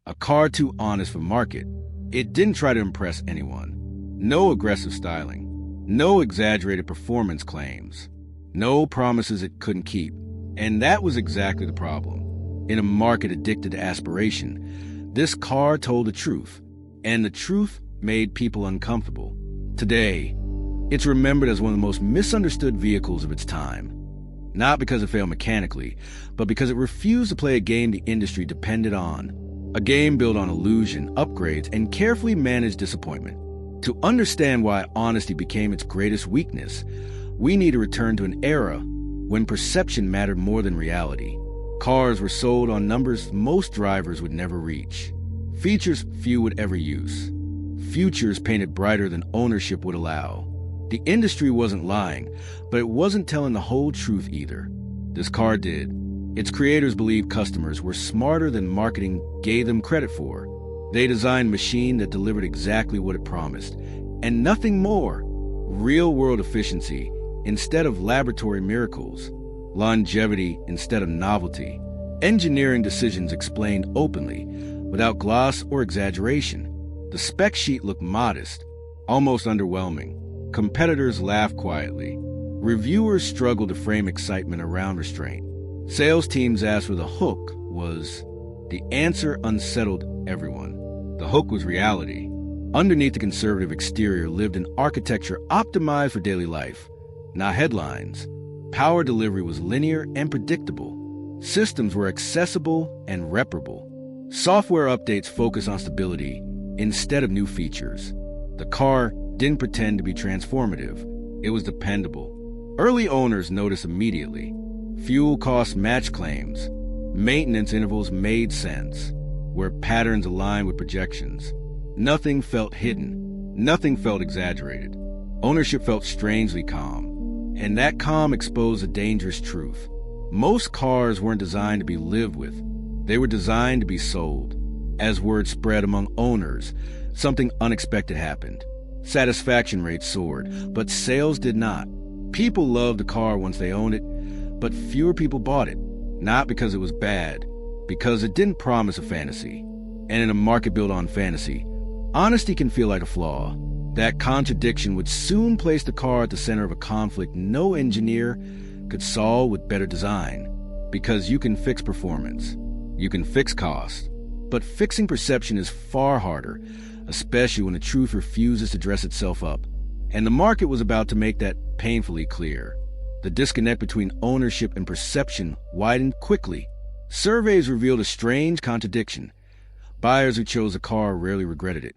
A car too honest for market. It didn't try to impress anyone. No aggressive styling. No exaggerated performance claims. No promises it couldn't keep. And that was exactly the problem. In a market addicted to aspiration, this car told the truth. And the truth made people uncomfortable. Today, it's remembered as one of the most misunderstood vehicles of its time. Not because it failed mechanically, but because it refused to play a game the industry depended on. A game built on illusion, upgrades, and carefully managed disappointment. To understand why honesty became its greatest weakness, we need to return to an era when perception mattered more than reality. Cars were sold on numbers most drivers would never reach. Features few would ever use. Futures painted brighter than ownership would allow. The industry wasn't lying, but it wasn't telling the whole truth either. This car did. Its creators believed customers were smarter than marketing gave them credit for. They designed a machine that delivered exactly what it promised, and nothing more. Real-world efficiency instead of laboratory miracles. Longevity instead of novelty. Engineering decisions explained openly, without gloss or exaggeration. The spec sheet looked modest, almost underwhelming. Competitors laughed quietly. Reviewers struggled to frame excitement around restraint. Sales teams asked where the hook was. The answer unsettled everyone. The hook was reality. Underneath the conservative exterior lived an architecture optimized for daily life, not headlines. Power delivery was linear and predictable. Systems were accessible and reparable. Software updates focused on stability instead of new features. The car didn't pretend to be transformative. It was dependable. Early owners noticed immediately. Fuel costs matched claims. Maintenance intervals made sense, where patterns aligned with projections. Nothing felt hidden. Nothing felt exaggerated. Ownership felt strangely calm. And that calm exposed a dangerous truth. Most cars weren't designed to be lived with. They were designed to be sold. As word spread among owners, something unexpected happened. Satisfaction rates soared, but sales did not. People loved the car once they owned it, but fewer people bought it. Not because it was bad, because it didn't promise a fantasy. And in a market built on fantasy, honesty can feel like a flaw. That contradiction would soon place the car at the center of a conflict no engineer could solve with better design. Because you can fix performance, you can fix cost, but fixing perception is far harder, especially when the truth refuses to dress itself up. And the market was about to make that painfully clear. The disconnect between ownership and perception widened quickly. Surveys revealed a strange contradiction. Buyers who chose a car rarely regretted it.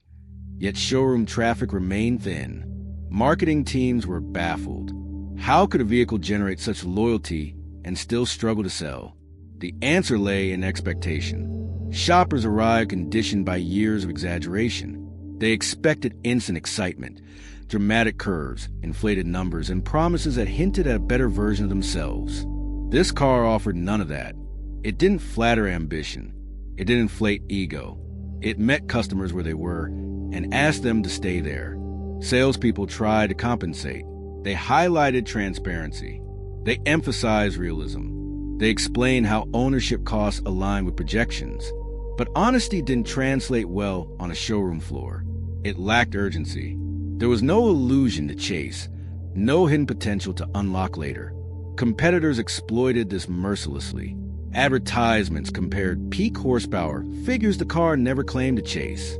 Yet showroom traffic remained thin. Marketing teams were baffled. How could a vehicle generate such loyalty and still struggle to sell? The answer lay in expectation. Shoppers arrived conditioned by years of exaggeration. They expected instant excitement, dramatic curves, inflated numbers, and promises that hinted at a better version of themselves. This car offered none of that. It didn't flatter ambition. It didn't inflate ego. It met customers where they were and asked them to stay there. Salespeople tried to compensate. They highlighted transparency. They emphasized realism. They explained how ownership costs align with projections. But honesty didn't translate well on a showroom floor. It lacked urgency. There was no illusion to chase, no hidden potential to unlock later. Competitors exploited this mercilessly. Advertisements compared peak horsepower, figures the car never claimed to chase.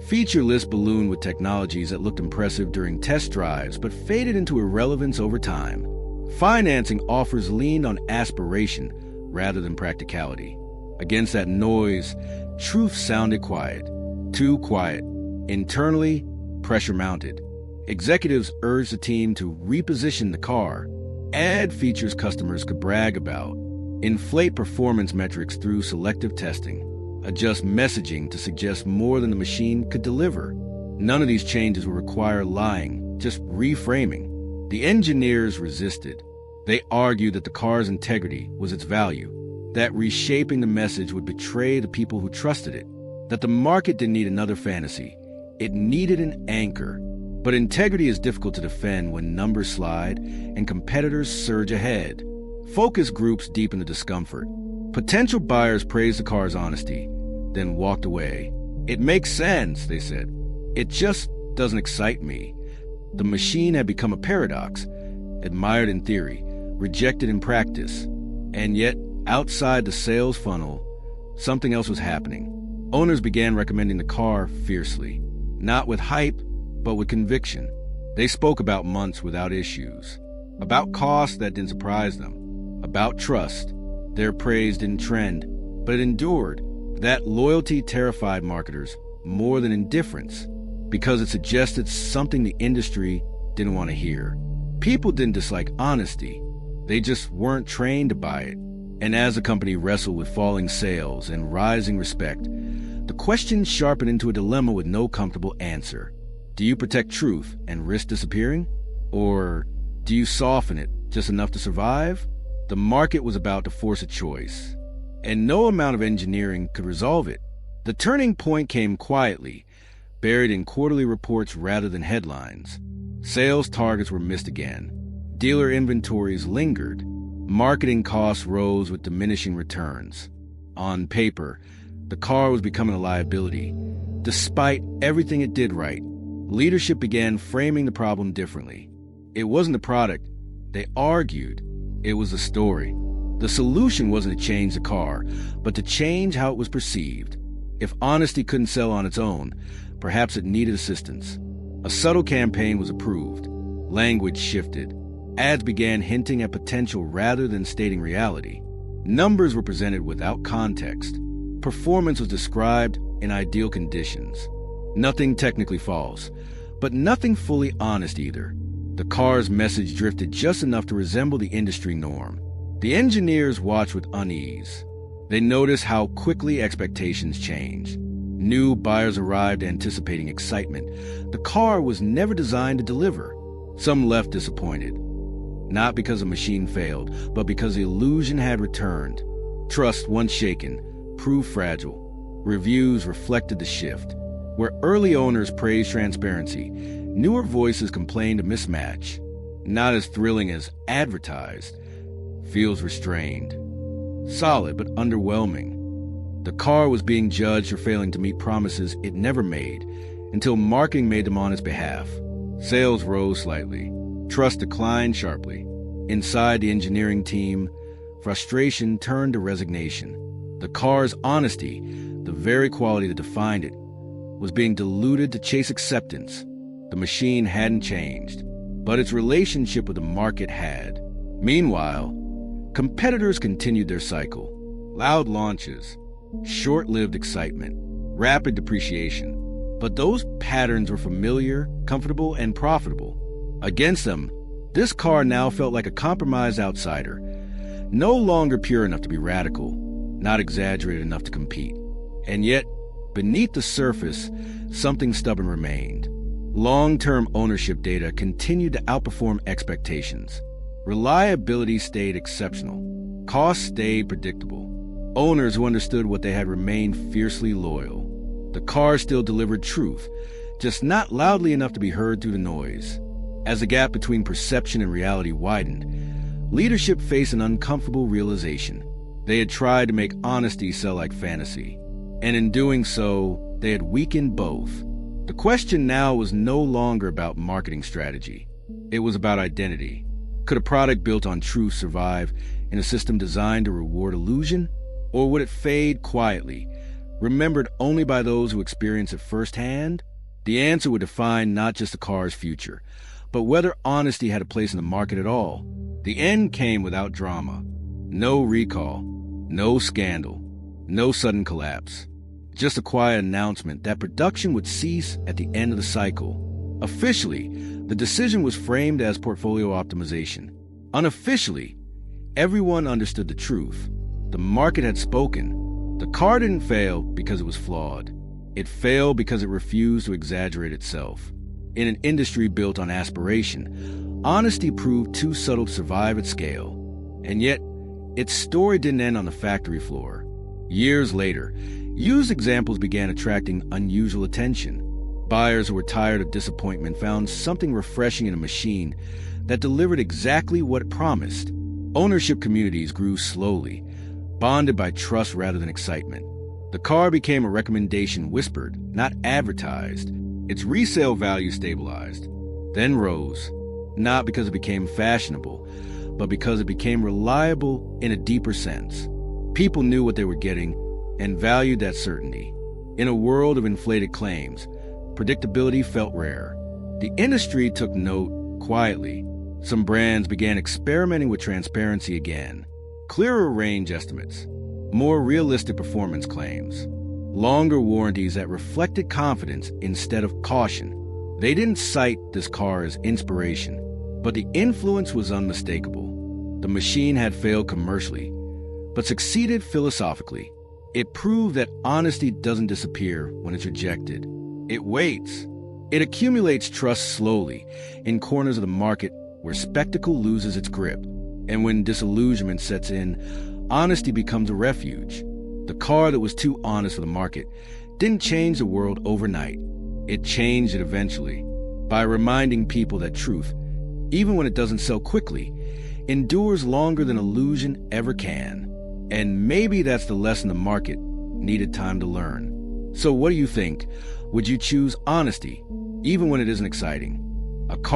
Feature lists ballooned with technologies that looked impressive during test drives but faded into irrelevance over time. Financing offers leaned on aspiration rather than practicality. Against that noise, truth sounded quiet. Too quiet. Internally, pressure mounted. Executives urged the team to reposition the car, add features customers could brag about, inflate performance metrics through selective testing, adjust messaging to suggest more than the machine could deliver. None of these changes would require lying, just reframing. The engineers resisted. They argued that the car's integrity was its value, that reshaping the message would betray the people who trusted it, that the market didn't need another fantasy. It needed an anchor. But integrity is difficult to defend when numbers slide and competitors surge ahead. Focus groups deepen the discomfort. Potential buyers praised the car's honesty. then walked away. "It makes sense," they said. "It just doesn't excite me." The machine had become a paradox, admired in theory, rejected in practice. And yet, outside the sales funnel, something else was happening. Owners began recommending the car fiercely, not with hype, but with conviction. They spoke about months without issues, about costs that didn't surprise them, about trust. Their praise didn't trend, but it endured. That loyalty terrified marketers more than indifference, because it suggested something the industry didn't want to hear. People didn't dislike honesty. They just weren't trained to buy it. And as the company wrestled with falling sales and rising respect, the question sharpened into a dilemma with no comfortable answer. Do you protect truth and risk disappearing? Or do you soften it just enough to survive? The market was about to force a choice, and no amount of engineering could resolve it. The turning point came quietly, buried in quarterly reports rather than headlines. Sales targets were missed again. Dealer inventories lingered. Marketing costs rose with diminishing returns. On paper, the car was becoming a liability. Despite everything it did right, leadership began framing the problem differently. It wasn't the product, they argued. It was the story. The solution wasn't to change the car, but to change how it was perceived. If honesty couldn't sell on its own, perhaps it needed assistance. A subtle campaign was approved. Language shifted. Ads began hinting at potential rather than stating reality. Numbers were presented without context. Performance was described in ideal conditions. Nothing technically false, but nothing fully honest either. The car's message drifted just enough to resemble the industry norm. The engineers watched with unease. They noticed how quickly expectations changed. New buyers arrived anticipating excitement. The car was never designed to deliver. Some left disappointed. Not because the machine failed, but because the illusion had returned. Trust, once shaken, proved fragile. Reviews reflected the shift. Where early owners praised transparency, newer voices complained of mismatch. Not as thrilling as advertised. Feels restrained. Solid, but underwhelming. The car was being judged for failing to meet promises it never made, until marketing made them on its behalf. Sales rose slightly. Trust declined sharply. Inside the engineering team, frustration turned to resignation. The car's honesty, the very quality that defined it, was being diluted to chase acceptance. The machine hadn't changed, but its relationship with the market had. Meanwhile, competitors continued their cycle. Loud launches, short-lived excitement, rapid depreciation. But those patterns were familiar, comfortable, and profitable. Against them, this car now felt like a compromised outsider, no longer pure enough to be radical, not exaggerated enough to compete. And yet, beneath the surface, something stubborn remained. Long-term ownership data continued to outperform expectations. Reliability stayed exceptional. Costs stayed predictable. Owners who understood what they had remained fiercely loyal. The car still delivered truth, just not loudly enough to be heard through the noise. As the gap between perception and reality widened, leadership faced an uncomfortable realization. They had tried to make honesty sell like fantasy, and in doing so, they had weakened both. The question now was no longer about marketing strategy. It was about identity. Could a product built on truth survive in a system designed to reward illusion? Or would it fade quietly, remembered only by those who experience it firsthand? The answer would define not just the car's future, but whether honesty had a place in the market at all. The end came without drama. No recall, no scandal, no sudden collapse. Just a quiet announcement that production would cease at the end of the cycle. Officially, the decision was framed as portfolio optimization. Unofficially, everyone understood the truth. The market had spoken. The car didn't fail because it was flawed. It failed because it refused to exaggerate itself. In an industry built on aspiration, honesty proved too subtle to survive at scale. And yet, its story didn't end on the factory floor. Years later, used examples began attracting unusual attention. Buyers who were tired of disappointment found something refreshing in a machine that delivered exactly what it promised. Ownership communities grew slowly, bonded by trust rather than excitement. The car became a recommendation whispered, not advertised. Its resale value stabilized, then rose, not because it became fashionable, but because it became reliable in a deeper sense. People knew what they were getting and valued that certainty. In a world of inflated claims, predictability felt rare. The industry took note quietly. Some brands began experimenting with transparency again. Clearer range estimates, more realistic performance claims, longer warranties that reflected confidence instead of caution. They didn't cite this car as inspiration, but the influence was unmistakable. The machine had failed commercially, but succeeded philosophically. It proved that honesty doesn't disappear when it's rejected. It waits. It accumulates trust slowly in corners of the market where spectacle loses its grip. And when disillusionment sets in, honesty becomes a refuge. The car that was too honest for the market didn't change the world overnight. It changed it eventually by reminding people that truth, even when it doesn't sell quickly, endures longer than illusion ever can. And maybe that's the lesson the market needed time to learn. So what do you think? Would you choose honesty, even when it isn't exciting? A car